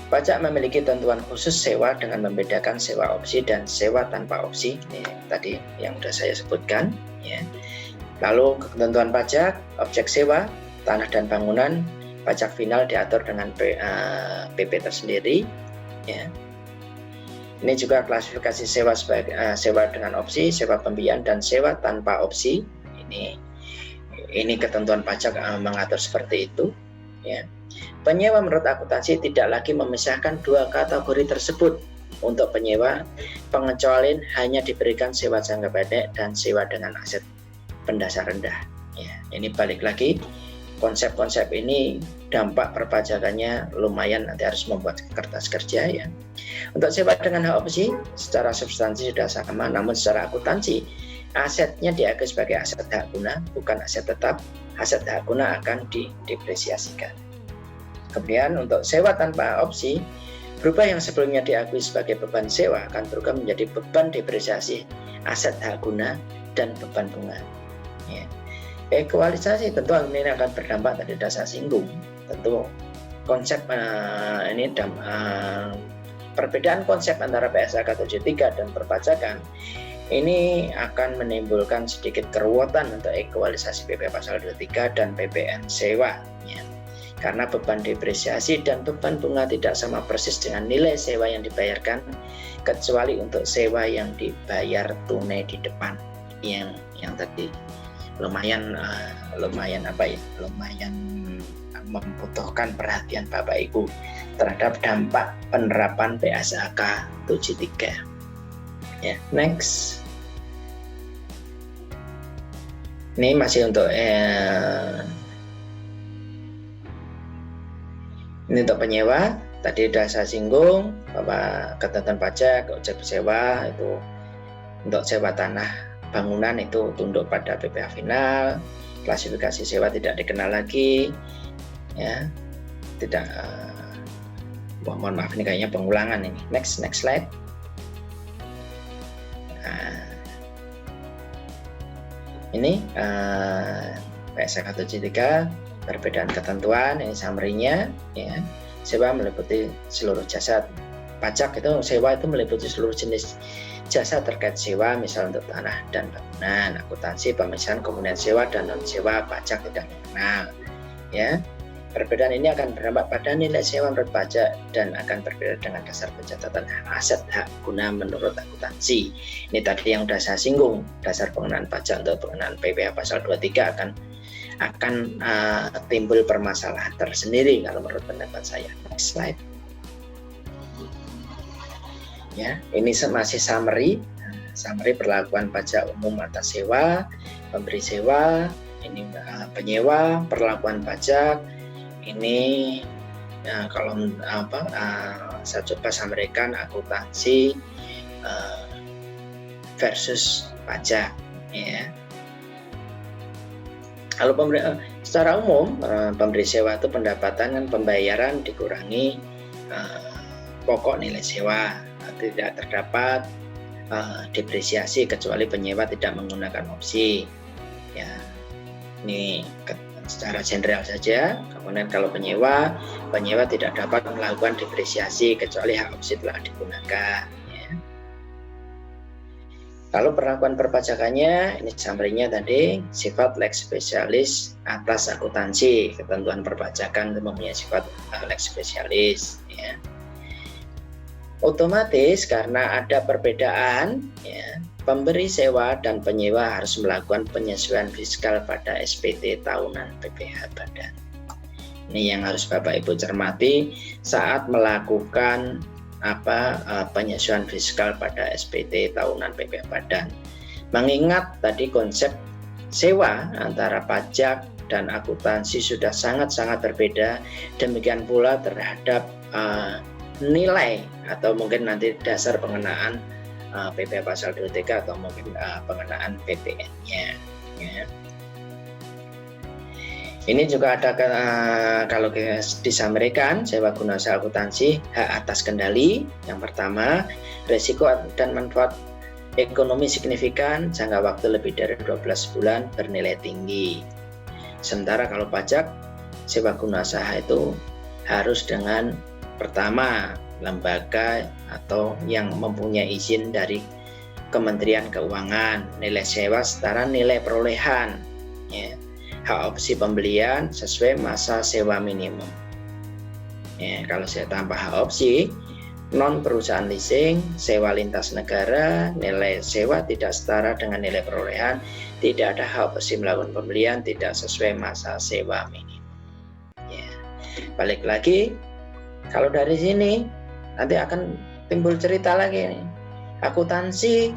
Pajak memiliki tentuan khusus sewa dengan membedakan sewa opsi dan sewa tanpa opsi. Ini tadi yang sudah saya sebutkan. Ya. Lalu ketentuan pajak, objek sewa, tanah dan bangunan, pajak final diatur dengan PP tersendiri. Ya. Ini juga klasifikasi sewa sebagai sewa dengan opsi, sewa pembiayaan, dan sewa tanpa opsi. Ini ketentuan pajak mengatur seperti itu. Ya. Penyewa menurut akuntansi tidak lagi memisahkan dua kategori tersebut. Untuk penyewa, pengecualian hanya diberikan sewa jangka pendek dan sewa dengan aset pendasar rendah. Ya, ini balik lagi, konsep-konsep ini dampak perpajakannya lumayan, nanti harus membuat kertas kerja ya. Untuk sewa dengan hak opsi, secara substansi sudah sama, namun secara akuntansi asetnya diakui sebagai aset hak guna, bukan aset tetap. Aset hak guna akan didepresiasikan. Kemudian untuk sewa tanpa opsi, berubah yang sebelumnya diakui sebagai beban sewa akan berubah menjadi beban depresiasi aset hak guna dan beban bunga. Ya. Ekualisasi tentu ini akan berdampak, tadi sudah saya singgung. Tentu konsep perbedaan konsep antara PSAK 73 dan perpajakan ini akan menimbulkan sedikit keruwetan untuk ekualisasi PP pasal 23 dan PPN sewa. Ya. Karena beban depresiasi dan beban bunga tidak sama persis dengan nilai sewa yang dibayarkan, kecuali untuk sewa yang dibayar tunai di depan, yang tadi lumayan membutuhkan perhatian Bapak Ibu terhadap dampak penerapan PSAK 73. Ya, next. Ini masih untuk ini untuk penyewa. Tadi sudah saya singgung bahwa ketentuan pajak, objek sewa itu untuk sewa tanah bangunan itu tunduk pada PPh final. Klasifikasi sewa tidak dikenal lagi, ya. Tidak. Mohon maaf, ini kayaknya pengulangan ini. Next slide. Nah, ini PSAK 73. Perbedaan ketentuan, ini summary-nya ya. Sewa meliputi seluruh jasa. Pajak itu sewa itu meliputi seluruh jenis jasa terkait sewa, misal untuk tanah dan bangunan. Akuntansi pemisahan komponen sewa dan non sewa pajak tidak mengenal. Ya. Perbedaan ini akan berdampak pada nilai sewa menurut pajak dan akan berbeda dengan dasar pencatatan aset hak guna menurut akuntansi. Ini tadi yang sudah saya singgung, dasar pengenaan pajak untuk pengenaan PPh pasal 23 akan timbul permasalahan tersendiri kalau menurut pendapat saya. Next slide. Ya, ini masih summary perlakuan pajak umum atas sewa, pemberi sewa, ini penyewa, perlakuan pajak. Ini kalau saya coba sampaikan akuntansi versus pajak, ya. Kalau secara umum pemberi sewa itu pendapatan dan pembayaran dikurangi pokok nilai sewa, tidak terdapat depresiasi kecuali penyewa tidak menggunakan opsi. Ya, ini secara general saja. Kemudian kalau penyewa tidak dapat melakukan depresiasi kecuali hak opsi telah digunakan. Kalau perlakuan perpajakannya, ini summary-nya tadi, sifat lex specialis atas akuntansi. Ketentuan perpajakan mempunyai sifat lex specialis. Ya. Otomatis karena ada perbedaan, ya, pemberi sewa dan penyewa harus melakukan penyesuaian fiskal pada SPT tahunan PPh badan. Ini yang harus Bapak Ibu cermati saat melakukan penyesuaian fiskal pada SPT tahunan PPh badan. Mengingat tadi konsep sewa antara pajak dan akuntansi sudah sangat-sangat berbeda, demikian pula terhadap nilai atau mungkin nanti dasar pengenaan PPh pasal 23 atau mungkin pengenaan PPN-nya. Ya. Ini juga ada kalau disampaikan sewa guna usaha akuntansi hak atas kendali. Yang pertama, resiko dan manfaat ekonomi signifikan jangka waktu lebih dari 12 bulan bernilai tinggi. Sementara kalau pajak sewa guna usaha itu harus dengan Pertama, lembaga atau yang mempunyai izin dari Kementerian Keuangan, nilai sewa setara nilai perolehan, ya. Hak opsi pembelian sesuai masa sewa minimum. Ya, kalau saya tambah hak opsi, non perusahaan leasing, sewa lintas negara, nilai sewa tidak setara dengan nilai perolehan, tidak ada hak opsi melakukan pembelian, tidak sesuai masa sewa minimum. Ya. Balik lagi, kalau dari sini nanti akan timbul cerita lagi nih. Akuntansi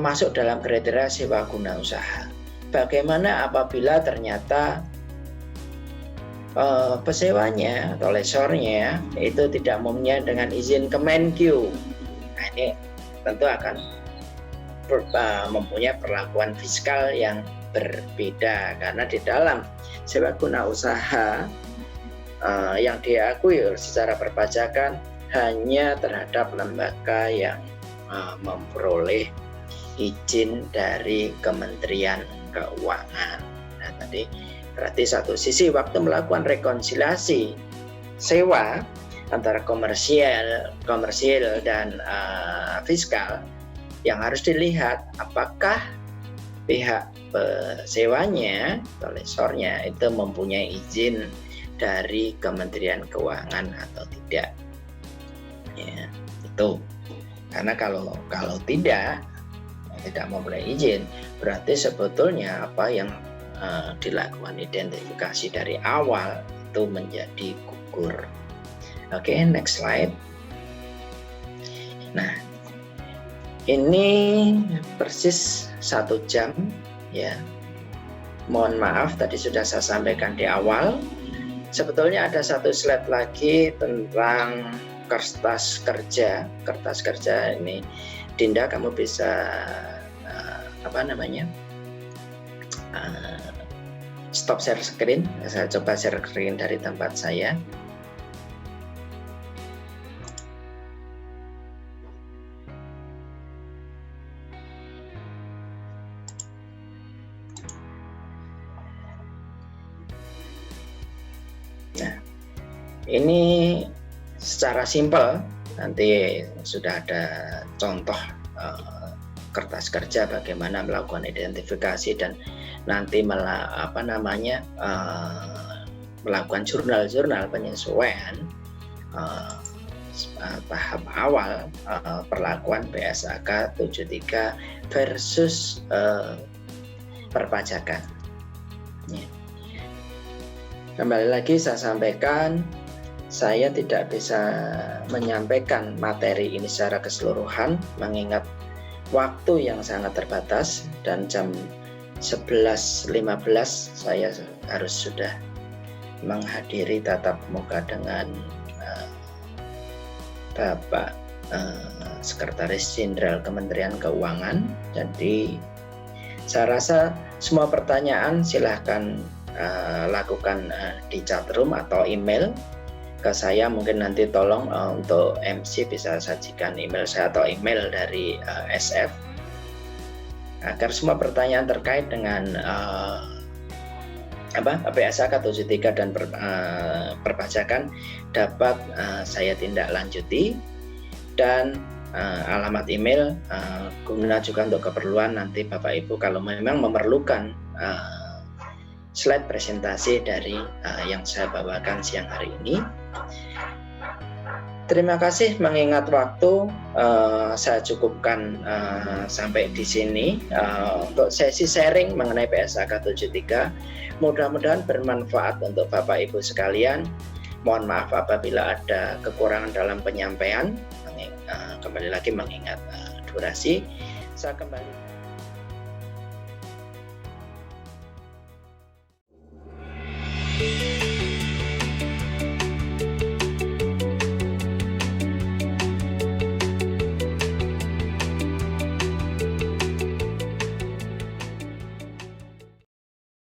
masuk dalam kriteria sewa guna usaha. Bagaimana apabila ternyata pesewanya atau lesornya itu tidak mempunyai dengan izin Kemenkyu? Nah, ini tentu akan mempunyai perlakuan fiskal yang berbeda, karena di dalam sewa guna usaha yang diakui secara perpajakan hanya terhadap lembaga yang memperoleh izin dari Kementerian Keuangan. Nah, tadi berarti satu sisi waktu melakukan rekonsiliasi sewa antara komersial dan fiskal, yang harus dilihat apakah pihak pesewanya atau lesornya itu mempunyai izin dari Kementerian Keuangan atau tidak. Ya, itu. Karena kalau tidak mempunyai izin, berarti sebetulnya apa yang dilakukan identifikasi dari awal itu menjadi gugur. Oke, next slide. Nah, ini persis 1 jam, ya. Mohon maaf tadi sudah saya sampaikan di awal. Sebetulnya ada 1 slide lagi tentang kertas kerja ini. Dinda, kamu bisa stop share screen. Saya coba share screen dari tempat saya. Nah, ini secara simpel nanti sudah ada contoh kertas kerja bagaimana melakukan identifikasi dan nanti melakukan jurnal penyesuaian tahap awal perlakuan PSAK 73 versus perpajakan. Ya. Kembali lagi saya sampaikan, saya tidak bisa menyampaikan materi ini secara keseluruhan mengingat waktu yang sangat terbatas, dan jam 11.15 saya harus sudah menghadiri tatap muka dengan Bapak Sekretaris Jenderal Kementerian Keuangan. Jadi saya rasa semua pertanyaan silahkan lakukan di chatroom atau email ke saya. Mungkin nanti tolong untuk MC bisa sajikan email saya atau email dari SF agar semua pertanyaan terkait dengan PSAK 73 dan perpajakan dapat saya tindak lanjuti, dan alamat email guna juga untuk keperluan nanti Bapak Ibu kalau memang memerlukan slide presentasi dari yang saya bawakan siang hari ini. Terima kasih, mengingat waktu saya cukupkan sampai di sini untuk sesi sharing mengenai PSAK 73. Mudah-mudahan bermanfaat untuk Bapak Ibu sekalian. Mohon maaf apabila ada kekurangan dalam penyampaian. Kembali lagi mengingat durasi, saya kembali